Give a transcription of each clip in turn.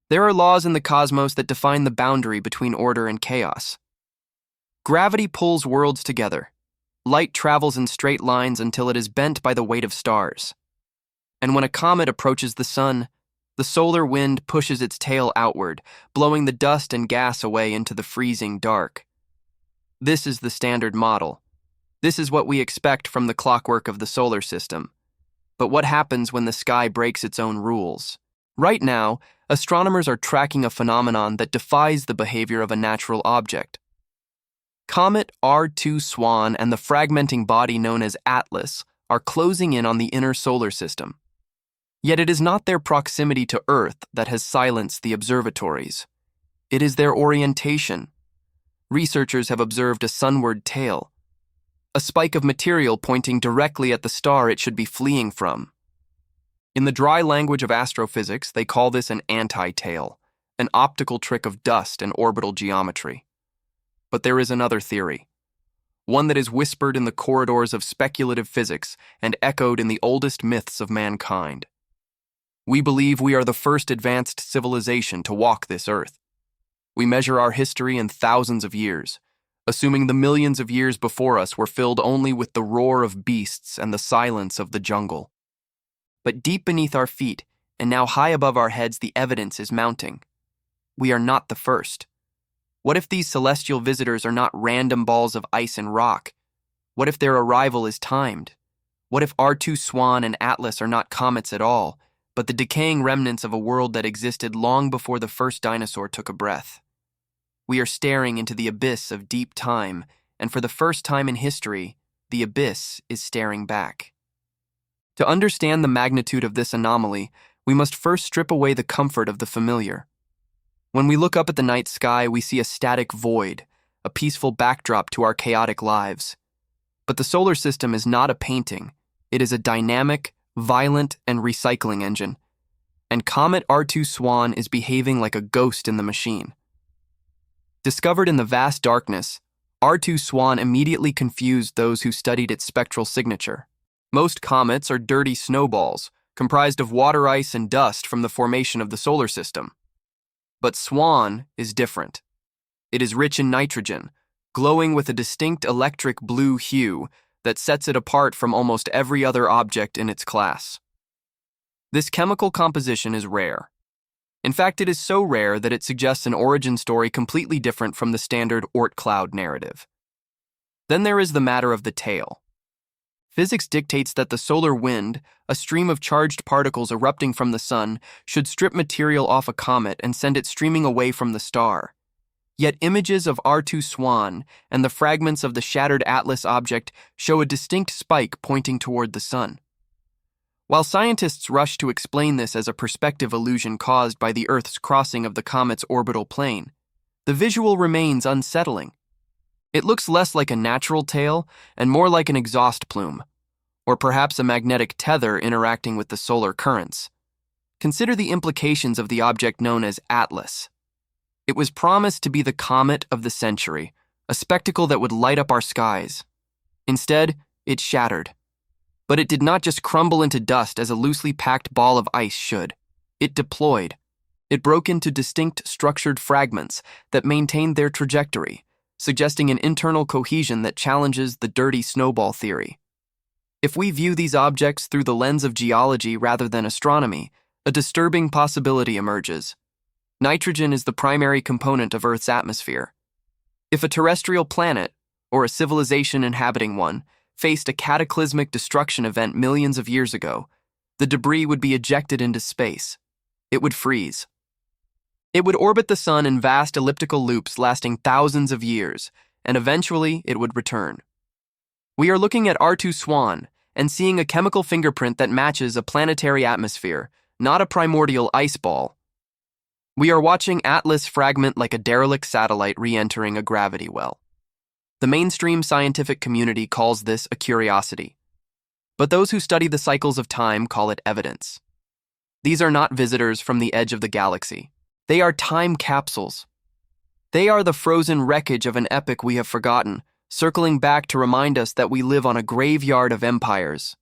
There are laws in the cosmos that define the boundary between order and chaos. Gravity pulls worlds together. Light travels in straight lines until it is bent by the weight of stars. And when a comet approaches the sun, the solar wind pushes its tail outward, blowing the dust and gas away into the freezing dark. This is the standard model. This is what we expect from the clockwork of the solar system. But what happens when the sky breaks its own rules? Right now, astronomers are tracking a phenomenon that defies the behavior of a natural object. Comet R2 SWAN and the fragmenting body known as Atlas are closing in on the inner solar system. Yet it is not their proximity to Earth that has silenced the observatories. It is their orientation. Researchers have observed a sunward tail, a spike of material pointing directly at the star it should be fleeing from. In the dry language of astrophysics, they call this an anti-tail, an optical trick of dust and orbital geometry. But there is another theory, one that is whispered in the corridors of speculative physics and echoed in the oldest myths of mankind. We believe we are the first advanced civilization to walk this earth. We measure our history in thousands of years, assuming the millions of years before us were filled only with the roar of beasts and the silence of the jungle. But deep beneath our feet, and now high above our heads, the evidence is mounting. We are not the first. What if these celestial visitors are not random balls of ice and rock? What if their arrival is timed? What if R2 SWAN and Atlas are not comets at all, but the decaying remnants of a world that existed long before the first dinosaur took a breath? We are staring into the abyss of deep time, and for the first time in history, the abyss is staring back. To understand the magnitude of this anomaly, we must first strip away the comfort of the familiar. When we look up at the night sky, we see a static void, a peaceful backdrop to our chaotic lives. But the solar system is not a painting. It is a dynamic, violent, and recycling engine. And Comet R2 SWAN is behaving like a ghost in the machine. Discovered in the vast darkness, R2 SWAN immediately confused those who studied its spectral signature. Most comets are dirty snowballs, comprised of water ice and dust from the formation of the solar system. But SWAN is different. It is rich in nitrogen, glowing with a distinct electric blue hue that sets it apart from almost every other object in its class. This chemical composition is rare. In fact, it is so rare that it suggests an origin story completely different from the standard Oort cloud narrative. Then there is the matter of the tail. Physics dictates that the solar wind, a stream of charged particles erupting from the sun, should strip material off a comet and send it streaming away from the star. Yet images of R2 SWAN and the fragments of the shattered Atlas object show a distinct spike pointing toward the sun. While scientists rush to explain this as a perspective illusion caused by the Earth's crossing of the comet's orbital plane, the visual remains unsettling. It looks less like a natural tail and more like an exhaust plume, or perhaps a magnetic tether interacting with the solar currents. Consider the implications of the object known as Atlas. It was promised to be the comet of the century, a spectacle that would light up our skies. Instead, it shattered. But it did not just crumble into dust as a loosely packed ball of ice should. It deployed. It broke into distinct structured fragments that maintained their trajectory, suggesting an internal cohesion that challenges the dirty snowball theory. If we view these objects through the lens of geology rather than astronomy, a disturbing possibility emerges. Nitrogen is the primary component of Earth's atmosphere. If a terrestrial planet, or a civilization inhabiting one, faced a cataclysmic destruction event millions of years ago, the debris would be ejected into space. It would freeze. It would orbit the sun in vast elliptical loops lasting thousands of years, and eventually it would return. We are looking at R2 SWAN and seeing a chemical fingerprint that matches a planetary atmosphere, not a primordial ice ball. We are watching Atlas fragment like a derelict satellite re-entering a gravity well. The mainstream scientific community calls this a curiosity, but those who study the cycles of time call it evidence. These are not visitors from the edge of the galaxy. They are time capsules. They are the frozen wreckage of an epoch we have forgotten, circling back to remind us that we live on a graveyard of empires.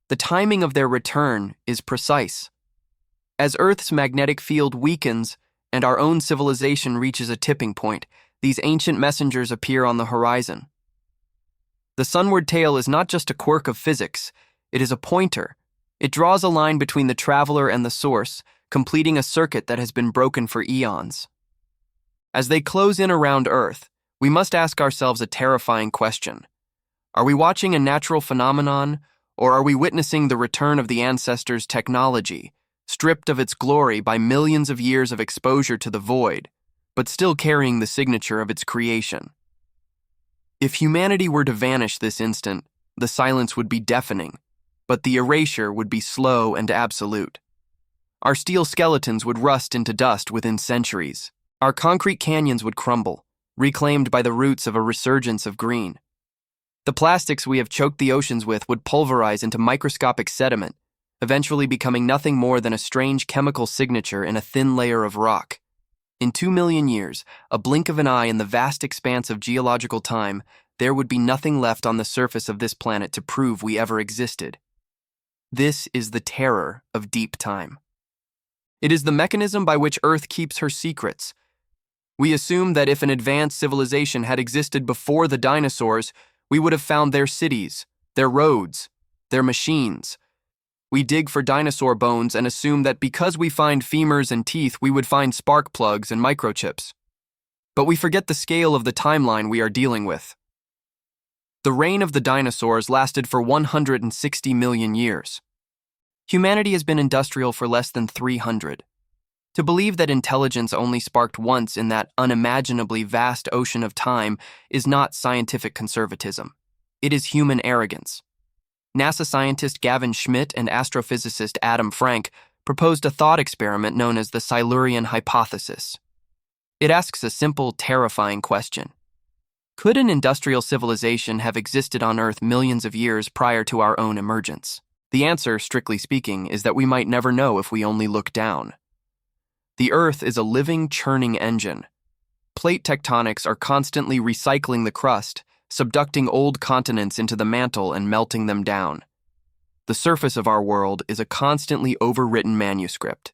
The timing of their return is precise. As Earth's magnetic field weakens and our own civilization reaches a tipping point, these ancient messengers appear on the horizon. The sunward tail is not just a quirk of physics, it is a pointer. It draws a line between the traveler and the source, completing a circuit that has been broken for eons. As they close in around Earth, we must ask ourselves a terrifying question. Are we watching a natural phenomenon, or are we witnessing the return of the ancestors' technology, stripped of its glory by millions of years of exposure to the void, but still carrying the signature of its creation? If humanity were to vanish this instant, the silence would be deafening, but the erasure would be slow and absolute. Our steel skeletons would rust into dust within centuries. Our concrete canyons would crumble, reclaimed by the roots of a resurgence of green. The plastics we have choked the oceans with would pulverize into microscopic sediment, eventually becoming nothing more than a strange chemical signature in a thin layer of rock. In 2 million years, a blink of an eye in the vast expanse of geological time, there would be nothing left on the surface of this planet to prove we ever existed. This is the terror of deep time. It is the mechanism by which Earth keeps her secrets. We assume that if an advanced civilization had existed before the dinosaurs, we would have found their cities, their roads, their machines. We dig for dinosaur bones and assume that because we find femurs and teeth, we would find spark plugs and microchips. But we forget the scale of the timeline we are dealing with. The reign of the dinosaurs lasted for 160 million years. Humanity has been industrial for less than 300. To believe that intelligence only sparked once in that unimaginably vast ocean of time is not scientific conservatism. It is human arrogance. NASA scientist Gavin Schmidt and astrophysicist Adam Frank proposed a thought experiment known as the Silurian hypothesis. It asks a simple, terrifying question. Could an industrial civilization have existed on Earth millions of years prior to our own emergence? The answer, strictly speaking, is that we might never know if we only look down. The Earth is a living, churning engine. Plate tectonics are constantly recycling the crust, subducting old continents into the mantle and melting them down. The surface of our world is a constantly overwritten manuscript.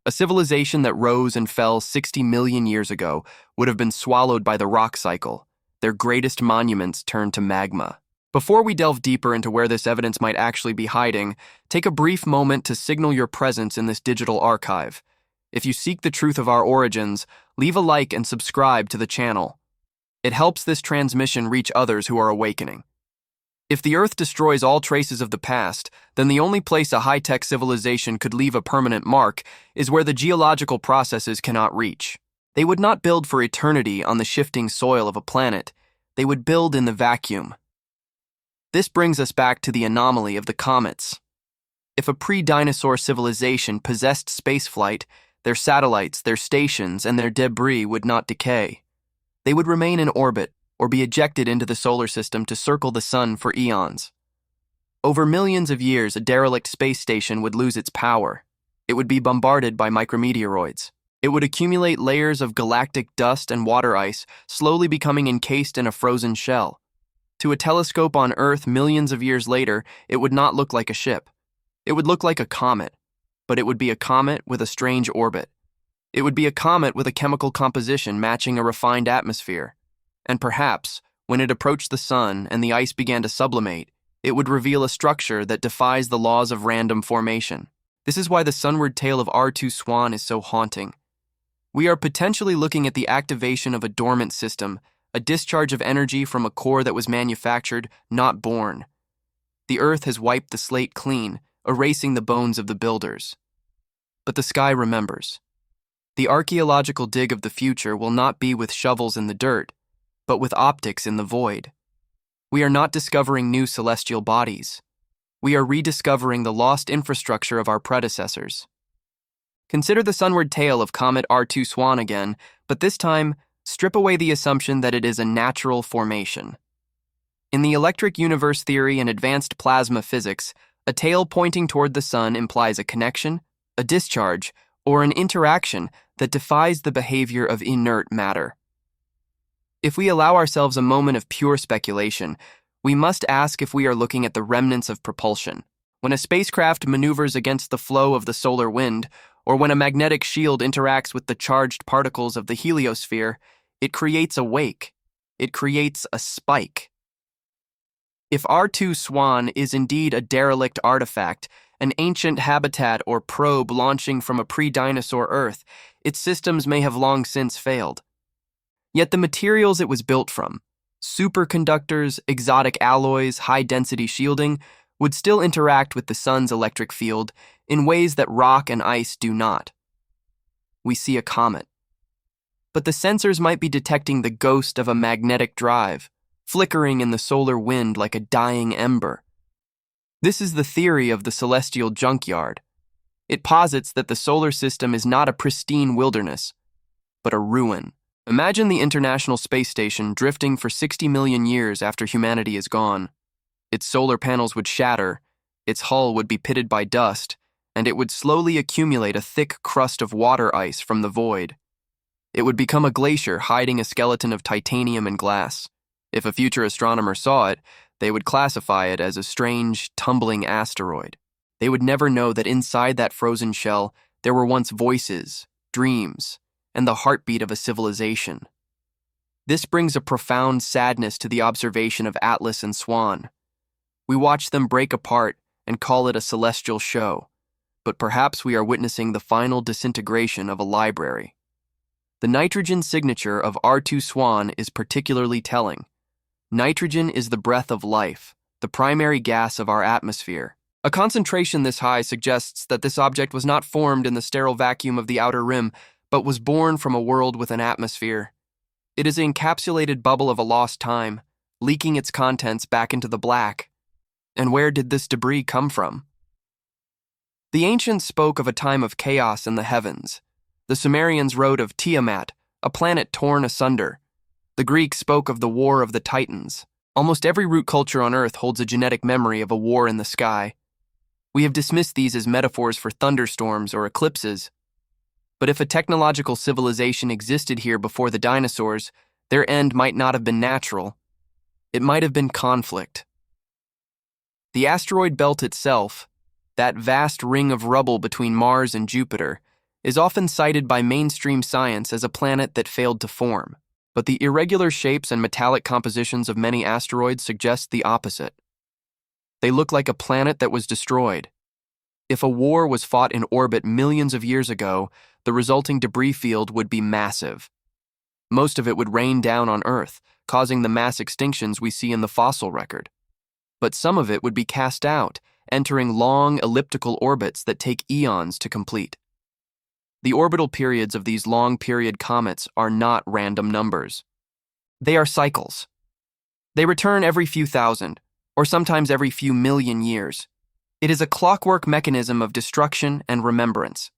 A civilization that rose and fell 60 million years ago would have been swallowed by the rock cycle, their greatest monuments turned to magma. Before we delve deeper into where this evidence might actually be hiding, take a brief moment to signal your presence in this digital archive. If you seek the truth of our origins, leave a like and subscribe to the channel. It helps this transmission reach others who are awakening. If the Earth destroys all traces of the past, then the only place a high-tech civilization could leave a permanent mark is where the geological processes cannot reach. They would not build for eternity on the shifting soil of a planet. They would build in the vacuum. This brings us back to the anomaly of the comets. If a pre-dinosaur civilization possessed spaceflight, their satellites, their stations, and their debris would not decay. They would remain in orbit or be ejected into the solar system to circle the sun for eons. Over millions of years, a derelict space station would lose its power. It would be bombarded by micrometeoroids. It would accumulate layers of galactic dust and water ice, slowly becoming encased in a frozen shell. To a telescope on Earth millions of years later, it would not look like a ship. It would look like a comet, but it would be a comet with a strange orbit. It would be a comet with a chemical composition matching a refined atmosphere. And perhaps, when it approached the sun and the ice began to sublimate, it would reveal a structure that defies the laws of random formation. This is why the sunward tail of R2 SWAN is so haunting. We are potentially looking at the activation of a dormant system, a discharge of energy from a core that was manufactured, not born. The Earth has wiped the slate clean, erasing the bones of the builders. But the sky remembers. The archaeological dig of the future will not be with shovels in the dirt, but with optics in the void. We are not discovering new celestial bodies. We are rediscovering the lost infrastructure of our predecessors. Consider the sunward tail of comet R2 SWAN again, but this time, strip away the assumption that it is a natural formation. In the electric universe theory and advanced plasma physics, a tail pointing toward the sun implies a connection, a discharge, or an interaction that defies the behavior of inert matter. If we allow ourselves a moment of pure speculation, we must ask if we are looking at the remnants of propulsion, When a spacecraft maneuvers against the flow of the solar wind, or when a magnetic shield interacts with the charged particles of the heliosphere, it creates a wake. It creates a spike. If R2-SWAN is indeed a derelict artifact, an ancient habitat or probe launching from a pre-dinosaur Earth, its systems may have long since failed. Yet the materials it was built from, superconductors, exotic alloys, high-density shielding, would still interact with the sun's electric field in ways that rock and ice do not. We see a comet. But the sensors might be detecting the ghost of a magnetic drive, flickering in the solar wind like a dying ember. This is the theory of the celestial junkyard. It posits that the solar system is not a pristine wilderness, but a ruin. Imagine the International Space Station drifting for 60 million years after humanity is gone. Its solar panels would shatter, its hull would be pitted by dust, and it would slowly accumulate a thick crust of water ice from the void. It would become a glacier hiding a skeleton of titanium and glass. If a future astronomer saw it, they would classify it as a strange, tumbling asteroid. They would never know that inside that frozen shell, there were once voices, dreams, and the heartbeat of a civilization. This brings a profound sadness to the observation of Atlas and SWAN. We watch them break apart and call it a celestial show, but perhaps we are witnessing the final disintegration of a library. The nitrogen signature of R2-SWAN is particularly telling. Nitrogen is the breath of life, the primary gas of our atmosphere. A concentration this high suggests that this object was not formed in the sterile vacuum of the outer rim, but was born from a world with an atmosphere. It is an encapsulated bubble of a lost time, leaking its contents back into the black. And where did this debris come from? The ancients spoke of a time of chaos in the heavens. The Sumerians wrote of Tiamat, a planet torn asunder. The Greeks spoke of the War of the Titans. Almost every root culture on Earth holds a genetic memory of a war in the sky. We have dismissed these as metaphors for thunderstorms or eclipses. But if a technological civilization existed here before the dinosaurs, their end might not have been natural. It might have been conflict. The asteroid belt itself, that vast ring of rubble between Mars and Jupiter, is often cited by mainstream science as a planet that failed to form. But the irregular shapes and metallic compositions of many asteroids suggest the opposite. They look like a planet that was destroyed. If a war was fought in orbit millions of years ago, the resulting debris field would be massive. Most of it would rain down on Earth, causing the mass extinctions we see in the fossil record. But some of it would be cast out, entering long elliptical orbits that take eons to complete. The orbital periods of these long-period comets are not random numbers. They are cycles. They return every few thousand, or sometimes every few million years. It is a clockwork mechanism of destruction and remembrance.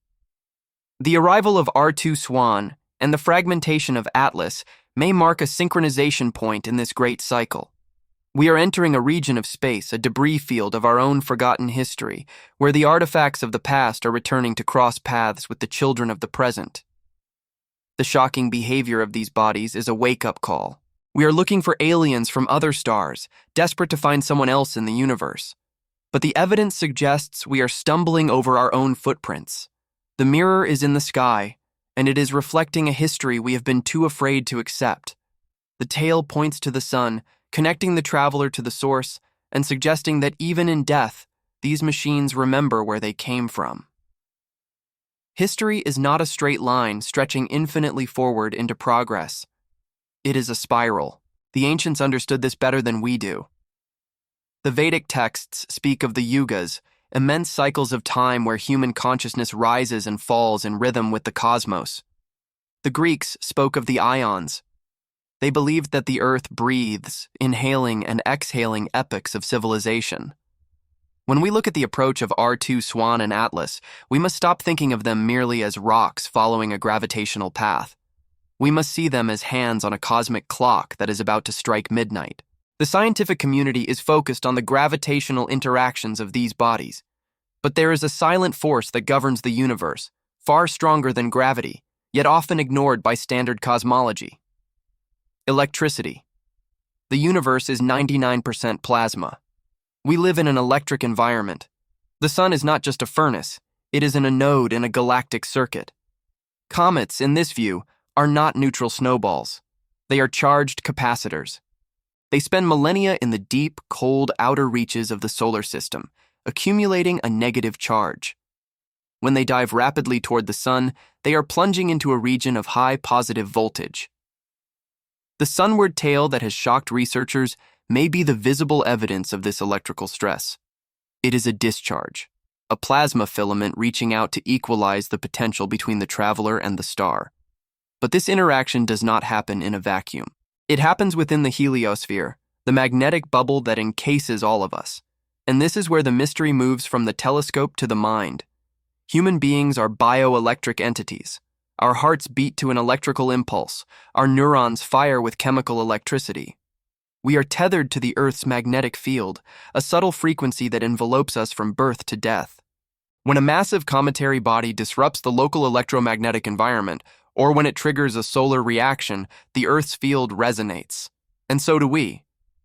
The arrival of R2-SWAN and the fragmentation of Atlas may mark a synchronization point in this great cycle. We are entering a region of space, a debris field of our own forgotten history, where the artifacts of the past are returning to cross paths with the children of the present. The shocking behavior of these bodies is a wake-up call. We are looking for aliens from other stars, desperate to find someone else in the universe. But the evidence suggests we are stumbling over our own footprints. The mirror is in the sky, and it is reflecting a history we have been too afraid to accept. The tail points to the sun, connecting the traveler to the source, and suggesting that even in death, these machines remember where they came from. History is not a straight line stretching infinitely forward into progress. It is a spiral. The ancients understood this better than we do. The Vedic texts speak of the yugas, immense cycles of time where human consciousness rises and falls in rhythm with the cosmos. The Greeks spoke of the ions. They believed that the earth breathes, inhaling and exhaling epochs of civilization. When we look at the approach of R2-SWAN and Atlas, we must stop thinking of them merely as rocks following a gravitational path. We must see them as hands on a cosmic clock that is about to strike midnight. The scientific community is focused on the gravitational interactions of these bodies. But there is a silent force that governs the universe, far stronger than gravity, yet often ignored by standard cosmology. Electricity. The universe is 99% plasma. We live in an electric environment. The sun is not just a furnace, it is an anode in a galactic circuit. Comets, in this view, are not neutral snowballs. They are charged capacitors. They spend millennia in the deep, cold outer reaches of the solar system, accumulating a negative charge. When they dive rapidly toward the sun, they are plunging into a region of high positive voltage. The sunward tail that has shocked researchers may be the visible evidence of this electrical stress. It is a discharge, a plasma filament reaching out to equalize the potential between the traveler and the star. But this interaction does not happen in a vacuum. It happens within the heliosphere, the magnetic bubble that encases all of us. And this is where the mystery moves from the telescope to the mind. Human beings are bioelectric entities. Our hearts beat to an electrical impulse. Our neurons fire with chemical electricity. We are tethered to the Earth's magnetic field, a subtle frequency that envelopes us from birth to death. When a massive cometary body disrupts the local electromagnetic environment, or when it triggers a solar reaction, the Earth's field resonates. And so do we.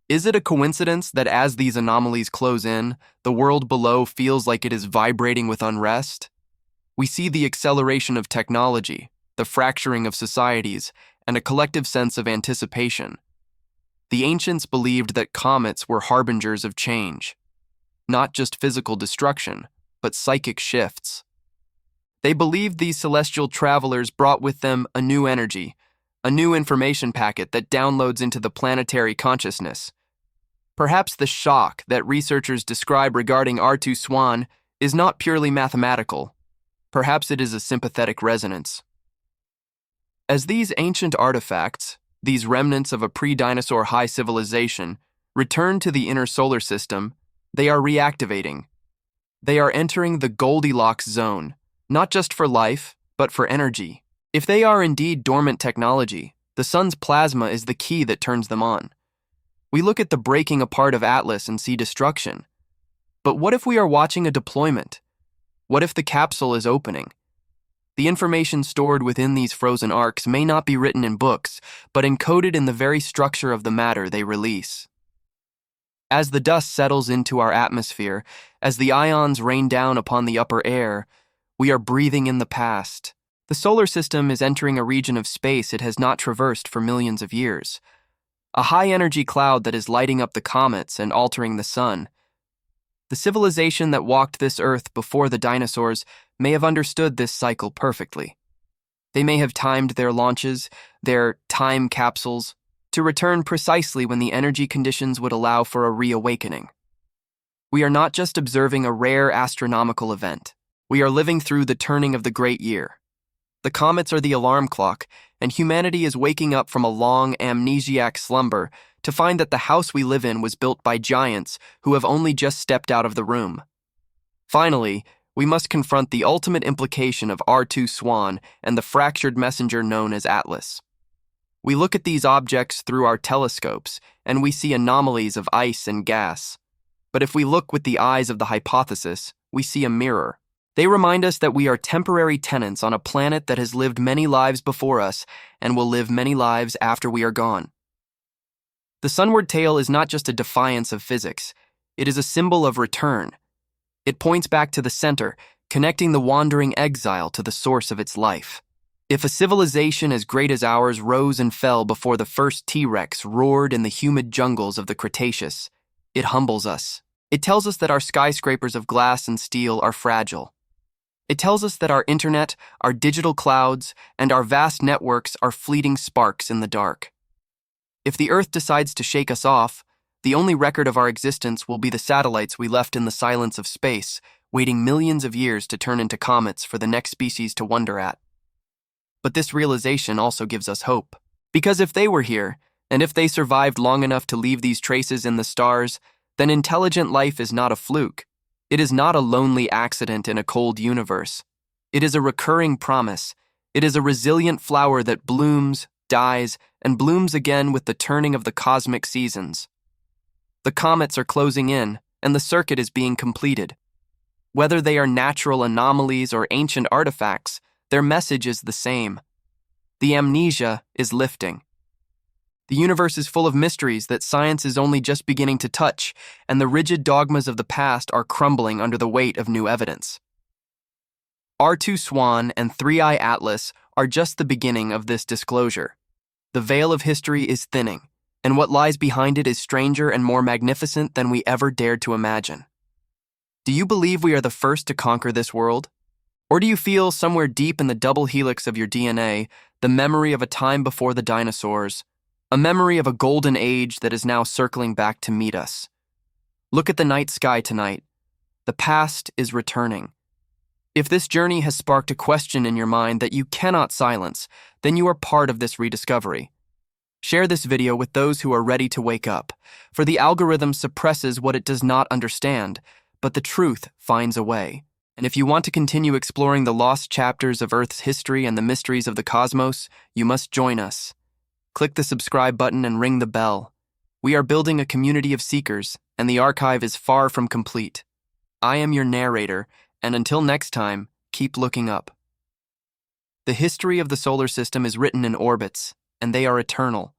Is it a coincidence that as these anomalies close in, the world below feels like it is vibrating with unrest? We see the acceleration of technology, the fracturing of societies, and a collective sense of anticipation. The ancients believed that comets were harbingers of change, not just physical destruction, but psychic shifts. They believed these celestial travelers brought with them a new energy, a new information packet that downloads into the planetary consciousness. Perhaps the shock that researchers describe regarding R2 SWAN is not purely mathematical. Perhaps it is a sympathetic resonance. As these ancient artifacts, these remnants of a pre-dinosaur high civilization, return to the inner solar system, they are reactivating. They are entering the Goldilocks zone, not just for life, but for energy. If they are indeed dormant technology, the sun's plasma is the key that turns them on. We look at the breaking apart of Atlas and see destruction. But what if we are watching a deployment? What if the capsule is opening? The information stored within these frozen arcs may not be written in books, but encoded in the very structure of the matter they release. As the dust settles into our atmosphere, as the ions rain down upon the upper air, we are breathing in the past. The solar system is entering a region of space it has not traversed for millions of years. A high-energy cloud that is lighting up the comets and altering the sun. The civilization that walked this earth before the dinosaurs may have understood this cycle perfectly. They may have timed their launches, their time capsules, to return precisely when the energy conditions would allow for a reawakening. We are not just observing a rare astronomical event. We are living through the turning of the great year. The comets are the alarm clock, and humanity is waking up from a long amnesiac slumber to find that the house we live in was built by giants who have only just stepped out of the room. Finally, we must confront the ultimate implication of R2 SWAN and the fractured messenger known as Atlas. We look at these objects through our telescopes, and we see anomalies of ice and gas. But if we look with the eyes of the hypothesis, we see a mirror. They remind us that we are temporary tenants on a planet that has lived many lives before us and will live many lives after we are gone. The sunward tail is not just a defiance of physics, it is a symbol of return. It points back to the center, connecting the wandering exile to the source of its life. If a civilization as great as ours rose and fell before the first T-Rex roared in the humid jungles of the Cretaceous, it humbles us. It tells us that our skyscrapers of glass and steel are fragile. It tells us that our internet, our digital clouds, and our vast networks are fleeting sparks in the dark. If the Earth decides to shake us off, the only record of our existence will be the satellites we left in the silence of space, waiting millions of years to turn into comets for the next species to wonder at. But this realization also gives us hope. Because if they were here, and if they survived long enough to leave these traces in the stars, then intelligent life is not a fluke. It is not a lonely accident in a cold universe. It is a recurring promise. It is a resilient flower that blooms, dies, and blooms again with the turning of the cosmic seasons. The comets are closing in, and the circuit is being completed. Whether they are natural anomalies or ancient artifacts, their message is the same. The amnesia is lifting. The universe is full of mysteries that science is only just beginning to touch, and the rigid dogmas of the past are crumbling under the weight of new evidence. R2 SWAN and 3I Atlas are just the beginning of this disclosure. The veil of history is thinning, and what lies behind it is stranger and more magnificent than we ever dared to imagine. Do you believe we are the first to conquer this world? Or do you feel somewhere deep in the double helix of your DNA the memory of a time before the dinosaurs, a memory of a golden age that is now circling back to meet us? Look at the night sky tonight. The past is returning. If this journey has sparked a question in your mind that you cannot silence, then you are part of this rediscovery. Share this video with those who are ready to wake up, for the algorithm suppresses what it does not understand, but the truth finds a way. And if you want to continue exploring the lost chapters of Earth's history and the mysteries of the cosmos, you must join us. Click the subscribe button and ring the bell. We are building a community of seekers, and the archive is far from complete. I am your narrator, and until next time, keep looking up. The history of the solar system is written in orbits, and they are eternal.